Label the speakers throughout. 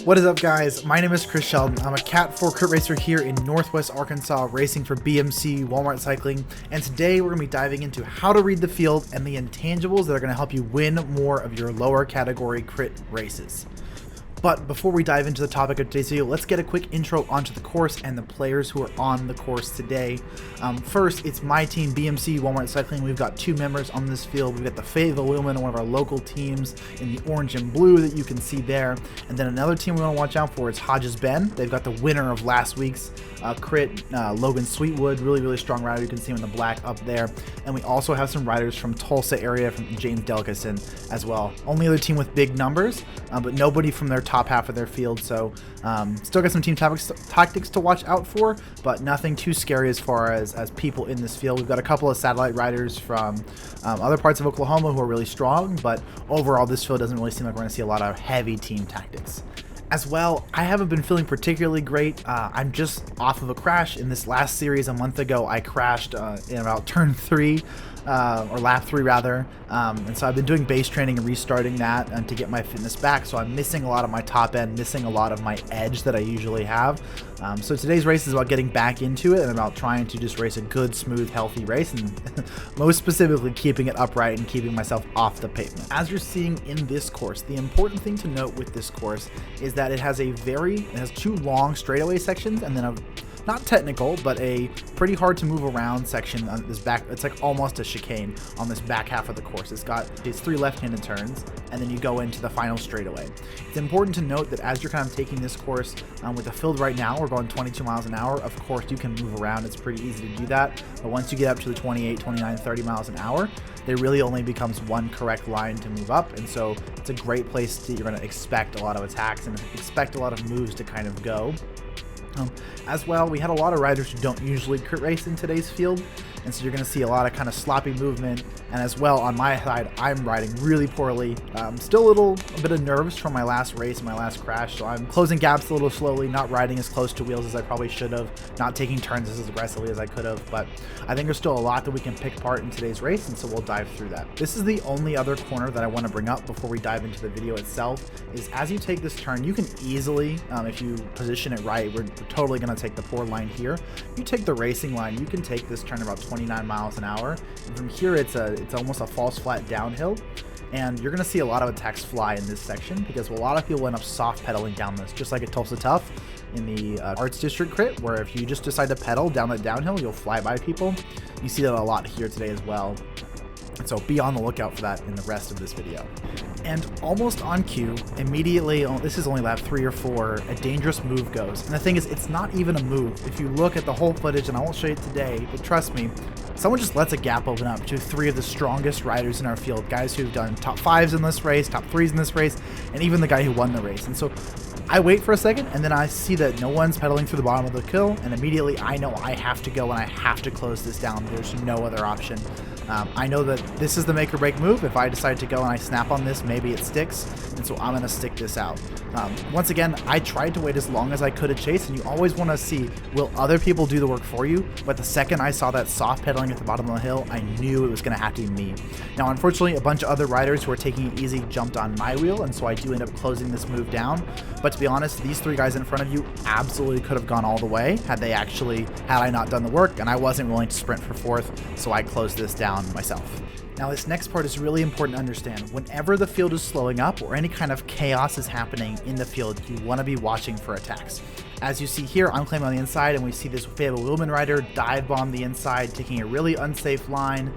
Speaker 1: What is up, guys? My name is Chris Sheldon. I'm a Cat 4 crit racer here in Northwest Arkansas, racing for BMC Walmart Cycling, and today we're going to be diving into how to read the field and the intangibles that are going to help you win more of your lower category crit races. But before we dive into the topic of today's video, let's get a quick intro onto the course and the players who are on the course today. First, it's my team, BMC Walmart Cycling. We've got two members on this field. We've got the Fayetteville Wheelmen, one of our local teams in the orange and blue that you can see there. And then another team we want to watch out for is Hodges Bend. They've got the winner of last week's crit, Logan Sweetwood, really strong rider. You can see him in the black up there. And we also have some riders from Tulsa area, from James Delicason as well. Only other team with big numbers, but nobody from their top half of their field, so still got some team tactics to watch out for, but nothing too scary as far as people in this field. We've got a couple of satellite riders from other parts of Oklahoma who are really strong, but overall this field doesn't really seem like we're going to see a lot of heavy team tactics. As well, I haven't been feeling particularly great. I'm just off of a crash. In this last series a month ago, I crashed in about turn 3, or lap 3 rather, and so I've been doing base training and restarting that to get my fitness back, so I'm missing a lot of my top end, missing a lot of my edge that I usually have. So today's race is about getting back into it and about trying to just race a good, smooth, healthy race, and most specifically keeping it upright and keeping myself off the pavement. As you're seeing in this course, the important thing to note with this course is that it has two long straightaway sections and then a not technical, but a pretty hard to move around section on this back. It's like almost a chicane on this back half of the course. It's got these 3 left-handed turns, and then you go into the final straightaway. It's important to note that as you're kind of taking this course with the field right now, we're going 22 miles an hour. Of course, you can move around. It's pretty easy to do that. But once you get up to the 28, 29, 30 miles an hour, there really only becomes one correct line to move up. And so it's a great place you're going to expect a lot of attacks and expect a lot of moves to kind of go. As well, we had a lot of riders who don't usually crit race in today's field, and so you're going to see a lot of kind of sloppy movement. And as well, on my side, I'm riding really poorly. Still a bit of nerves from my last race, my last crash, so I'm closing gaps a little slowly, not riding as close to wheels as I probably should have, not taking turns as aggressively as I could have, but I think there's still a lot that we can pick apart in today's race, and so we'll dive through that. This is the only other corner that I want to bring up before we dive into the video itself, is as you take this turn, you can easily, if you position it right, we're totally going to take the poor line here. You take the racing line, you can take this turn about 29 miles an hour. And from here, it's almost a false flat downhill, and you're going to see a lot of attacks fly in this section because a lot of people end up soft pedaling down this, just like at Tulsa Tough in the Arts District crit, where if you just decide to pedal down that downhill, you'll fly by people. You see that a lot here today as well. So be on the lookout for that in the rest of this video. And almost on cue, immediately, this is only lap 3 or 4, a dangerous move goes. And the thing is, it's not even a move. If you look at the whole footage, and I won't show you it today, but trust me, someone just lets a gap open up to 3 of the strongest riders in our field, guys who've done top 5s in this race, top 3s in this race, and even the guy who won the race. And so I wait for a second, and then I see that no one's pedaling through the bottom of the hill, and immediately I know I have to go and I have to close this down. There's no other option. I know that this is the make or break move. If I decide to go and I snap on this, maybe it sticks, and so I'm going to stick this out. Once again, I tried to wait as long as I could at chase, and you always want to see, will other people do the work for you? But the second I saw that soft pedaling at the bottom of the hill, I knew it was going to have to be me. Now, unfortunately, a bunch of other riders who are taking it easy jumped on my wheel, and so I do end up closing this move down. But to be honest, these 3 guys in front of you absolutely could have gone all the way had I not done the work, and I wasn't willing to sprint for 4th, so I closed this down myself. Now, this next part is really important to understand. Whenever the field is slowing up or any kind of chaos is happening in the field, you want to be watching for attacks. As you see here, I'm claiming on the inside, and we see this Fayetteville Wheelman rider dive bomb the inside, taking a really unsafe line.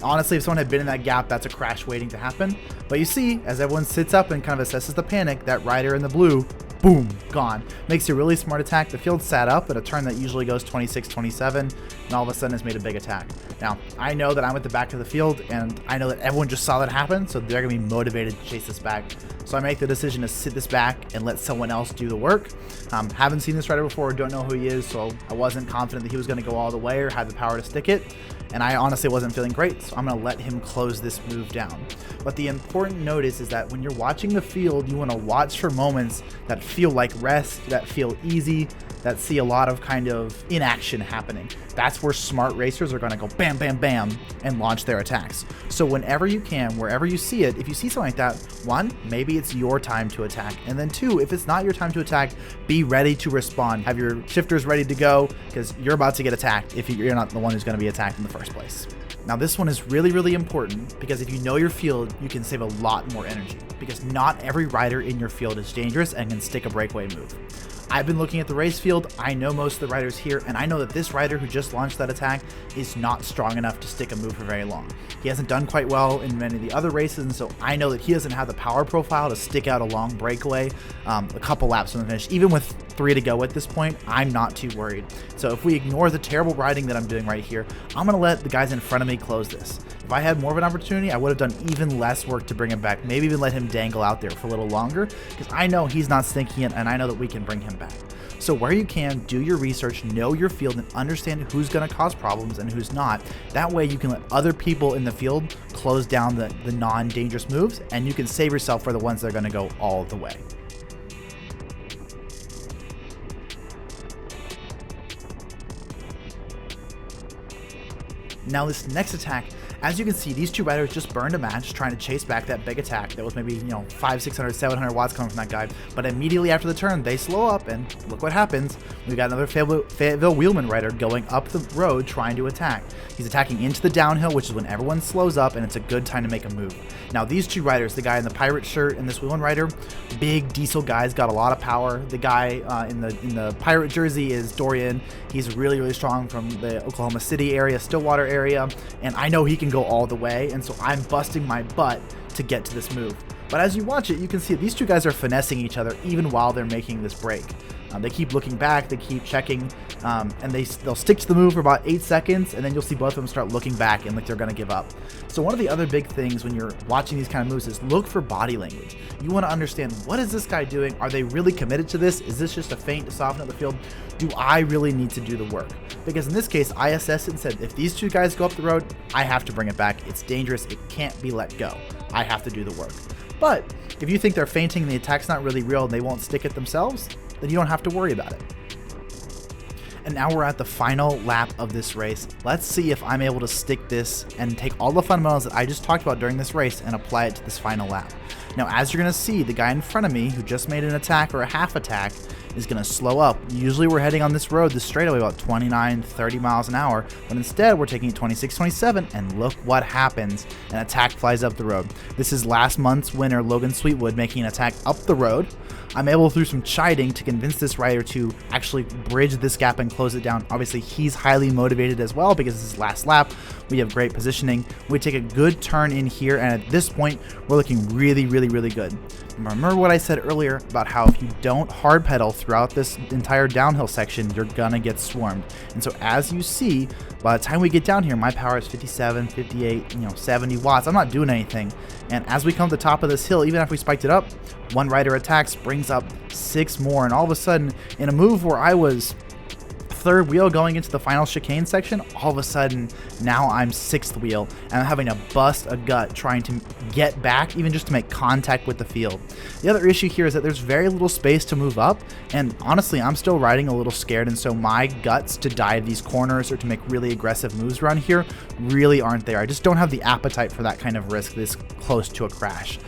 Speaker 1: Honestly, if someone had been in that gap, that's a crash waiting to happen. But you see, as everyone sits up and kind of assesses the panic, that rider in the blue, boom, gone. Makes a really smart attack. The field sat up at a turn that usually goes 26, 27, and all of a sudden has made a big attack. Now, I know that I'm at the back of the field, and I know that everyone just saw that happen, so they're going to be motivated to chase this back. So I make the decision to sit this back and let someone else do the work. Haven't seen this rider before, don't know who he is, so I wasn't confident that he was going to go all the way or had the power to stick it. And I honestly wasn't feeling great, so I'm going to let him close this move down. But the important notice is that when you're watching the field, you want to watch for moments that feel like rest, that feel easy, that see a lot of kind of inaction happening. That's where smart racers are going to go bam, bam, bam, and launch their attacks. So whenever you can, wherever you see it, if you see something like that, one, maybe it's your time to attack. And then two, if it's not your time to attack, be ready to respond. Have your shifters ready to go, because you're about to get attacked if you're not the one who's going to be attacked in the first place. Now this one is really, really important, because if you know your field, you can save a lot more energy, because not every rider in your field is dangerous and can stick a breakaway move. I've been looking at the race field, I know most of the riders here, and I know that this rider who just launched that attack is not strong enough to stick a move for very long. He hasn't done quite well in many of the other races, and so I know that he doesn't have the power profile to stick out a long breakaway a couple laps from the finish. Even with 3 to go at this point, I'm not too worried. So if we ignore the terrible riding that I'm doing right here, I'm going to let the guys in front of me close this. If I had more of an opportunity, I would have done even less work to bring him back, maybe even let him dangle out there for a little longer, because I know he's not stinking it, and I know that we can bring him back. So where you can, do your research, know your field, and understand who's going to cause problems and who's not. That way you can let other people in the field close down the non-dangerous moves, and you can save yourself for the ones that are going to go all the way. Now this next attack, as you can see, these two riders just burned a match trying to chase back that big attack that was maybe, 500, 600, 700 watts coming from that guy. But immediately after the turn, they slow up, and look what happens. We've got another Fayetteville Wheelman rider going up the road trying to attack. He's attacking into the downhill, which is when everyone slows up, and it's a good time to make a move. Now these two riders, the guy in the pirate shirt and this Wheelman rider, big diesel guys, got a lot of power. The guy in the pirate jersey is Dorian. He's really, really strong from the Oklahoma City area, Stillwater area, and I know he can go all the way, and so I'm busting my butt to get to this move. But as you watch it, you can see these two guys are finessing each other even while they're making this break. They keep looking back, they keep checking, and they'll stick to the move for about 8 seconds, and then you'll see both of them start looking back and like they're going to give up. So one of the other big things when you're watching these kind of moves is look for body language. You want to understand, what is this guy doing? Are they really committed to this? Is this just a feint to soften up the field? Do I really need to do the work? Because in this case, I assessed it and said, if these two guys go up the road, I have to bring it back. It's dangerous. It can't be let go. I have to do the work. But if you think they're feinting and the attack's not really real and they won't stick it themselves, then you don't have to worry about it. And now we're at the final lap of this race. Let's see if I'm able to stick this and take all the fundamentals that I just talked about during this race and apply it to this final lap. Now, as you're going to see, the guy in front of me who just made an attack or a half attack is going to slow up. Usually we're heading on this road, this straightaway, about 29, 30 miles an hour, but instead we're taking it 26, 27, and look what happens. An attack flies up the road. This is last month's winner, Logan Sweetwood, making an attack up the road. I'm able, through some chiding, to convince this rider to actually bridge this gap and close it down. Obviously, he's highly motivated as well because this is last lap. We have great positioning. We take a good turn in here, and at this point, we're looking really, really, really good. Remember what I said earlier about how if you don't hard pedal throughout this entire downhill section, you're gonna get swarmed. And so as you see, by the time we get down here, my power is 57, 58, 70 watts. I'm not doing anything. And as we come to the top of this hill, even after we spiked it up, one rider attacks, brings up 6 more, and all of a sudden, in a move where I was third wheel going into the final chicane section, all of a sudden now I'm 6th wheel and I'm having to bust a gut trying to get back, even just to make contact with the field. The other issue here is that there's very little space to move up, and honestly I'm still riding a little scared, and so my guts to dive these corners or to make really aggressive moves around here really aren't there. I just don't have the appetite for that kind of risk this close to a crash.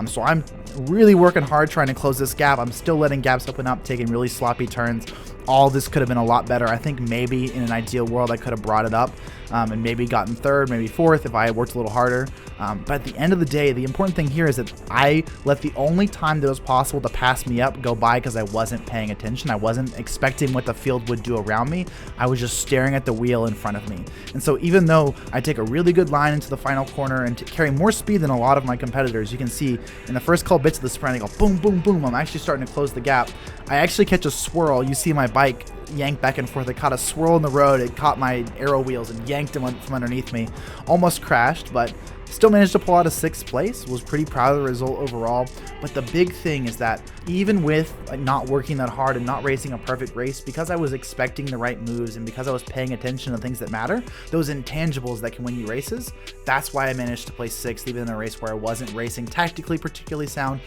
Speaker 1: So I'm really working hard trying to close this gap. I'm still letting gaps open up, taking really sloppy turns. All this could have been a lot better. I think maybe in an ideal world I could have brought it up and maybe gotten 3rd, maybe 4th if I had worked a little harder. But at the end of the day, the important thing here is that I let the only time that it was possible to pass me up go by because I wasn't paying attention. I wasn't expecting what the field would do around me. I was just staring at the wheel in front of me. And so even though I take a really good line into the final corner and carry more speed than a lot of my competitors, you can see in the first couple bits of the sprint, I go boom, boom, boom. I'm actually starting to close the gap. I actually catch a swirl. You see my bike yank back and forth. It caught a swirl in the road. It caught my aero wheels and yanked them from underneath me. Almost crashed, but Still managed to pull out a 6th place, was pretty proud of the result overall. But the big thing is that even with not working that hard and not racing a perfect race, because I was expecting the right moves and because I was paying attention to things that matter, those intangibles that can win you races, that's why I managed to place 6th even in a race where I wasn't racing tactically particularly sound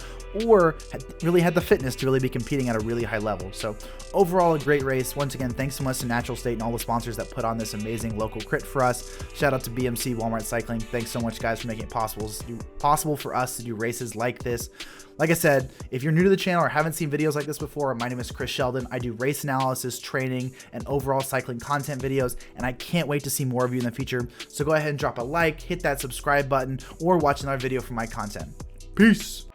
Speaker 1: or really had the fitness to really be competing at a really high level. So overall, a great race. Once again, thanks so much to Natural State and all the sponsors that put on this amazing local crit for us. Shout out to BMC Walmart Cycling. Thanks so much, guys, for making it possible for us to do races like this. Like I said, if you're new to the channel or haven't seen videos like this before, my name is Chris Sheldon. I do race analysis, training, and overall cycling content videos, and I can't wait to see more of you in the future. So go ahead and drop a like, hit that subscribe button, or watch another video for my content. Peace.